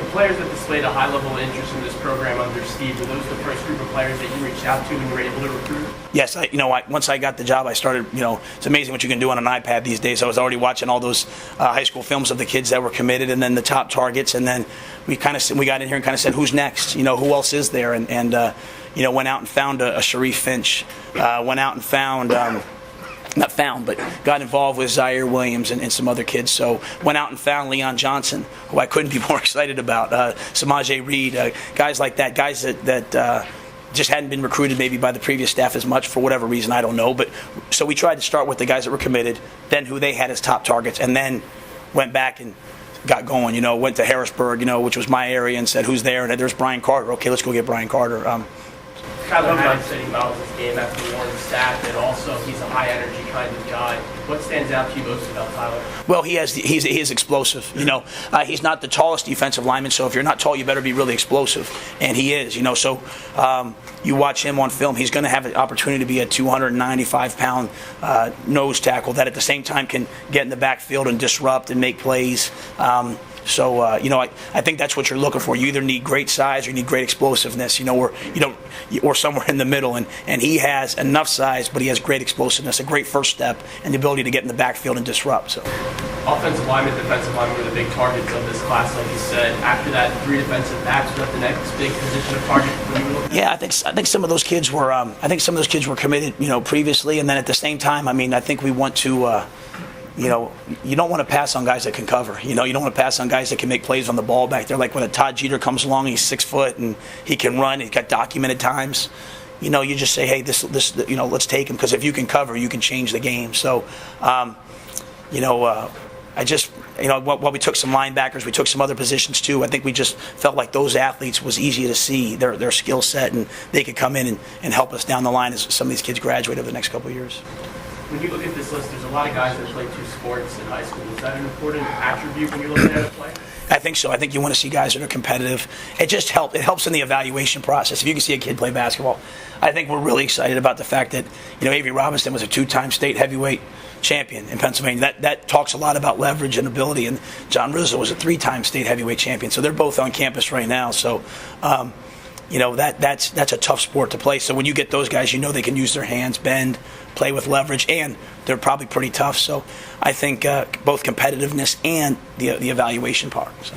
The players that displayed a high level of interest in this program under Steve, were those the first group of players that you reached out to and you were able to recruit? Yes, once I got the job, I started, it's amazing what you can do on an iPad these days. I was already watching all those high school films of the kids that were committed and then the top targets. And then we got in here and kind of said, who's next? Who else is there? And went out and found a Sharif Finch. Went out and found... but got involved with Zaire Williams and some other kids. So went out and found Leon Johnson, who I couldn't be more excited about. Samaje Reed, guys like that, guys that just hadn't been recruited maybe by the previous staff as much for whatever reason, I don't know. But so we tried to start with the guys that were committed, then who they had as top targets, and then went back and got going. Went to Harrisburg, which was my area, and said, who's there? And there's Brian Carter. Okay, let's go get Brian Carter. Kyler Murray said he models his game after Warren's staff, and also he's a high-energy kind of guy. What stands out to you most about Tyler? Well, he is explosive. He's not the tallest defensive lineman, so if you're not tall, you better be really explosive, and he is. So you watch him on film, he's going to have an opportunity to be a 295-pound nose tackle that at the same time can get in the backfield and disrupt and make plays. So I think that's what you're looking for. You either need great size or you need great explosiveness, or somewhere in the middle. And he has enough size, but he has great explosiveness, a great first step, and the ability to get in the backfield and disrupt. So, offensive linemen, defensive linemen were the big targets of this class, like you said. After that, 3 defensive backs were the next big position of target. Yeah, I think some of those kids were committed, previously, and then at the same time, I think we want to. You don't want to pass on guys that can cover. You don't want to pass on guys that can make plays on the ball back there. Like when a Todd Jeter comes along, he's 6 foot and he can run. He's got documented times. You just say, hey, this, let's take him, because if you can cover, you can change the game. So, while we took some linebackers, we took some other positions too. I think we just felt like those athletes was easy to see their skill set, and they could come in and help us down the line as some of these kids graduate over the next couple of years. When you look at this list, there's a lot of guys that play 2 sports in high school. Is that an important attribute when you're looking at a player? I think so. I think you want to see guys that are competitive. It just helps. It helps in the evaluation process. If you can see a kid play basketball, I think we're really excited about the fact that Avery Robinson was a 2-time state heavyweight champion in Pennsylvania. That talks a lot about leverage and ability. And John Rizzo was a 3-time state heavyweight champion. So they're both on campus right now. So. That's a tough sport to play. So when you get those guys, they can use their hands, bend, play with leverage, and they're probably pretty tough. So I think both competitiveness and the evaluation part. So.